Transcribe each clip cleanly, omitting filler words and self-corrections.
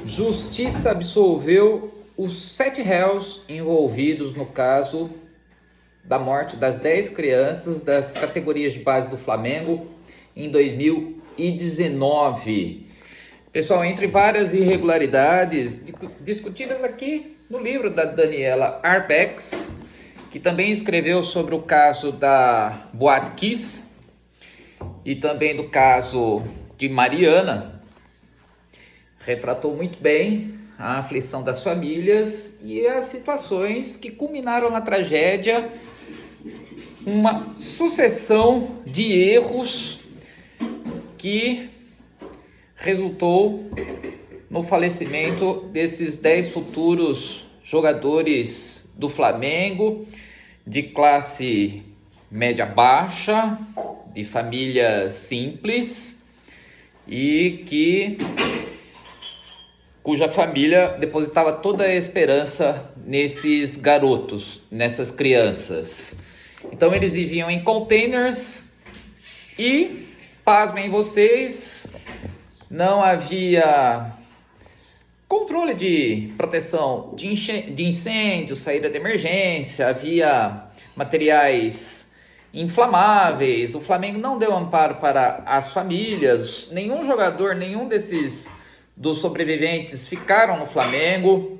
Justiça absolveu os 7 réus envolvidos no caso da morte das 10 crianças das categorias de base do Flamengo em 2019. Pessoal, entre várias irregularidades discutidas aqui no livro da Daniela Arbex, que também escreveu sobre o caso da Boate Kiss e também do caso de Mariana, retratou muito bem a aflição das famílias e as situações que culminaram na tragédia, uma sucessão de erros que resultou no falecimento desses 10 futuros jogadores do Flamengo, de classe média baixa, de família simples e cuja família depositava toda a esperança nesses garotos, nessas crianças. Então eles viviam em containers e, pasmem vocês, não havia controle de proteção de incêndio, saída de emergência, havia materiais inflamáveis. O Flamengo não deu amparo para as famílias, nenhum jogador, nenhum dos sobreviventes ficaram no Flamengo.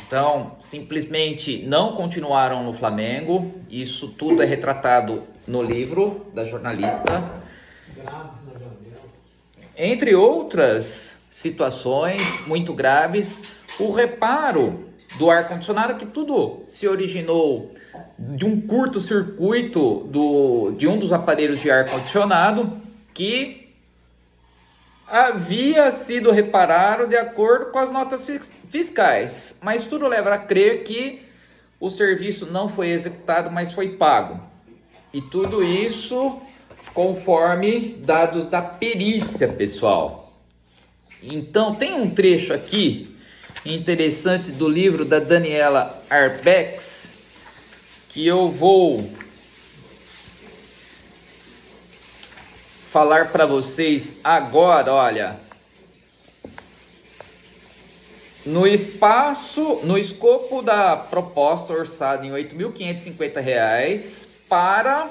Então, simplesmente não continuaram no Flamengo. Isso tudo é retratado no livro da jornalista. Entre outras situações muito graves, o reparo do ar-condicionado, que tudo se originou de um curto-circuito de um dos aparelhos de ar-condicionado que havia sido reparado de acordo com as notas fiscais, mas tudo leva a crer que o serviço não foi executado, mas foi pago. E tudo isso conforme dados da perícia, pessoal. Então, tem um trecho aqui interessante do livro da Daniela Arbex que eu vou falar para vocês agora. Olha, no escopo da proposta orçada em R$ 8.550 para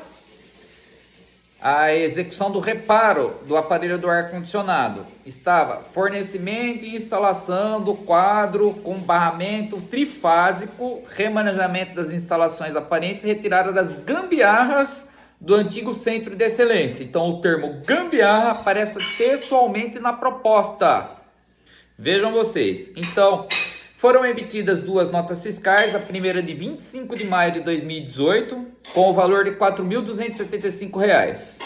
a execução do reparo do aparelho do ar-condicionado, estava fornecimento e instalação do quadro com barramento trifásico, remanejamento das instalações aparentes e retirada das gambiarras do antigo centro de excelência. Então o termo gambiarra aparece textualmente na proposta. Vejam vocês. Então, foram emitidas 2 notas fiscais, a primeira de 25 de maio de 2018, com o valor de R$ 4.275.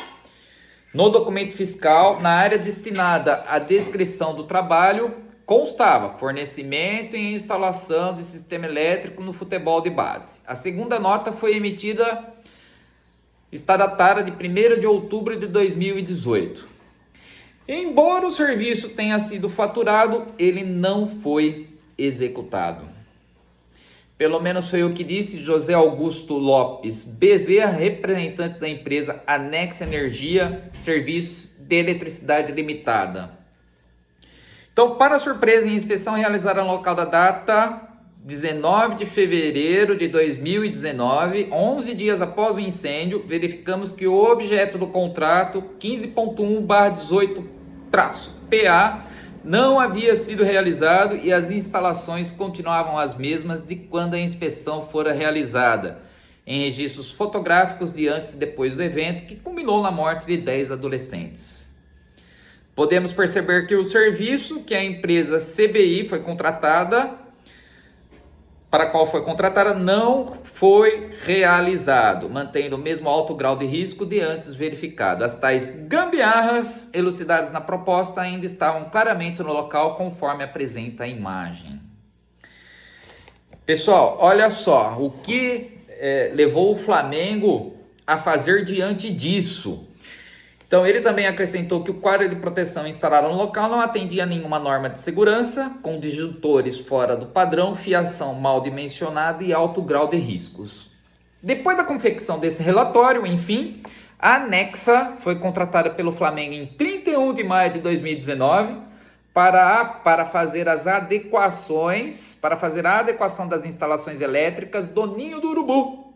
No documento fiscal, na área destinada à descrição do trabalho, constava fornecimento e instalação de sistema elétrico no futebol de base. A segunda nota foi emitida, está datada de 1º de outubro de 2018. Embora o serviço tenha sido faturado, ele não foi executado. Pelo menos foi o que disse José Augusto Lopes Bezerra, representante da empresa Anexa Energia Serviços de Eletricidade Limitada. Então, para surpresa, em inspeção realizada no local da data 19 de fevereiro de 2019, 11 dias após o incêndio, verificamos que o objeto do contrato 15.1/18-PA não havia sido realizado e as instalações continuavam as mesmas de quando a inspeção fora realizada, em registros fotográficos de antes e depois do evento, que culminou na morte de 10 adolescentes. Podemos perceber que o serviço que a empresa CBI foi contratada, para a qual foi contratada, não foi realizado, mantendo o mesmo alto grau de risco de antes verificado. As tais gambiarras elucidadas na proposta ainda estavam claramente no local, conforme apresenta a imagem. Pessoal, olha só o que levou o Flamengo a fazer diante disso. Então, ele também acrescentou que o quadro de proteção instalado no local não atendia a nenhuma norma de segurança, com disjuntores fora do padrão, fiação mal dimensionada e alto grau de riscos. Depois da confecção desse relatório, enfim, a Anexa foi contratada pelo Flamengo em 31 de maio de 2019 para fazer as adequações, para fazer a adequação das instalações elétricas do Ninho do Urubu.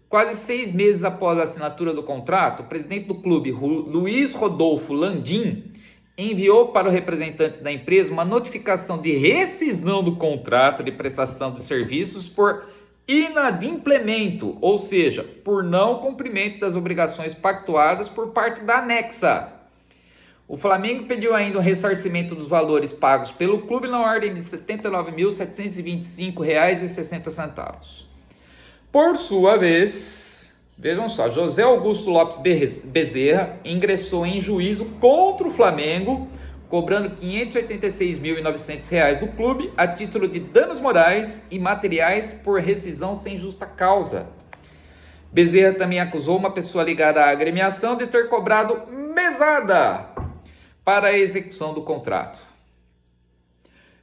Quase 6 meses após a assinatura do contrato, o presidente do clube, Luiz Rodolfo Landim, enviou para o representante da empresa uma notificação de rescisão do contrato de prestação de serviços por inadimplemento, ou seja, por não cumprimento das obrigações pactuadas por parte da anexa. O Flamengo pediu ainda o ressarcimento dos valores pagos pelo clube na ordem de R$ 79.725,60. Por sua vez, vejam só, José Augusto Lopes Bezerra ingressou em juízo contra o Flamengo, cobrando R$ 586.900 do clube a título de danos morais e materiais por rescisão sem justa causa. Bezerra também acusou uma pessoa ligada à agremiação de ter cobrado mesada para a execução do contrato.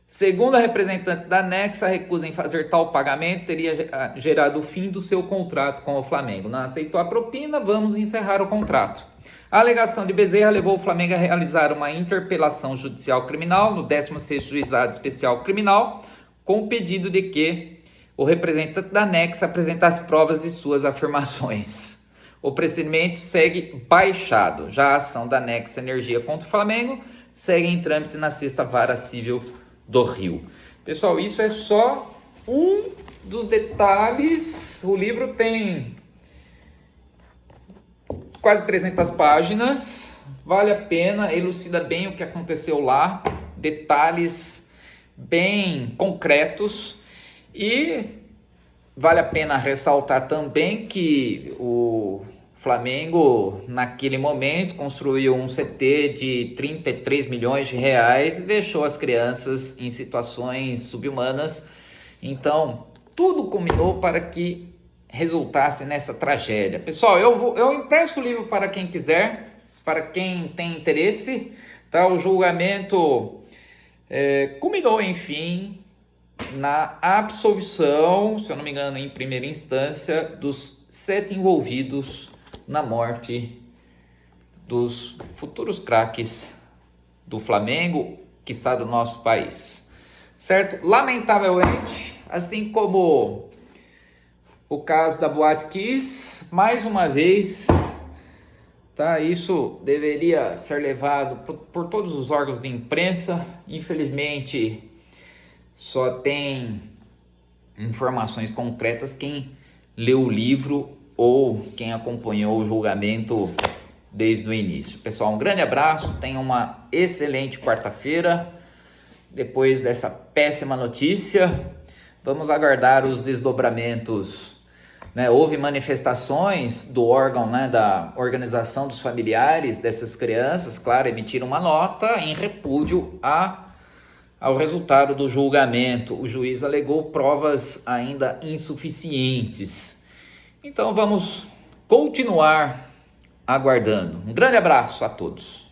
Segundo a representante da anexa, a recusa em fazer tal pagamento teria gerado o fim do seu contrato com o Flamengo. Não aceitou a propina, vamos encerrar o contrato. A alegação de Bezerra levou o Flamengo a realizar uma interpelação judicial criminal no 16º Juizado Especial Criminal, com o pedido de que o representante da anexa apresentasse provas de suas afirmações. O procedimento segue baixado. Já a ação da Nexa Energia contra o Flamengo segue em trâmite na 6ª Vara Civil do Rio. Pessoal, isso é só um dos detalhes. O livro tem quase 300 páginas. Vale a pena, elucida bem o que aconteceu lá. Detalhes bem concretos. E vale a pena ressaltar também que o Flamengo, naquele momento, construiu um CT de 33 milhões de reais e deixou as crianças em situações subhumanas. Então, tudo combinou para que resultasse nessa tragédia. Pessoal, eu empresto o livro para quem quiser, para quem tem interesse. Tá? O julgamento culminou, enfim, na absolvição, se eu não me engano, em primeira instância, dos 7 envolvidos na morte dos futuros craques do Flamengo, que está do nosso país, certo? Lamentavelmente, assim como o caso da Boate Kiss, mais uma vez, tá? Isso deveria ser levado por todos os órgãos de imprensa. Infelizmente, só tem informações concretas quem leu o livro ou quem acompanhou o julgamento desde o início. Pessoal, um grande abraço, tenham uma excelente quarta-feira. Depois dessa péssima notícia, vamos aguardar os desdobramentos, né? Houve manifestações do órgão, né, da organização dos familiares dessas crianças, claro, emitiram uma nota em repúdio ao resultado do julgamento. O juiz alegou provas ainda insuficientes. Então vamos continuar aguardando. Um grande abraço a todos.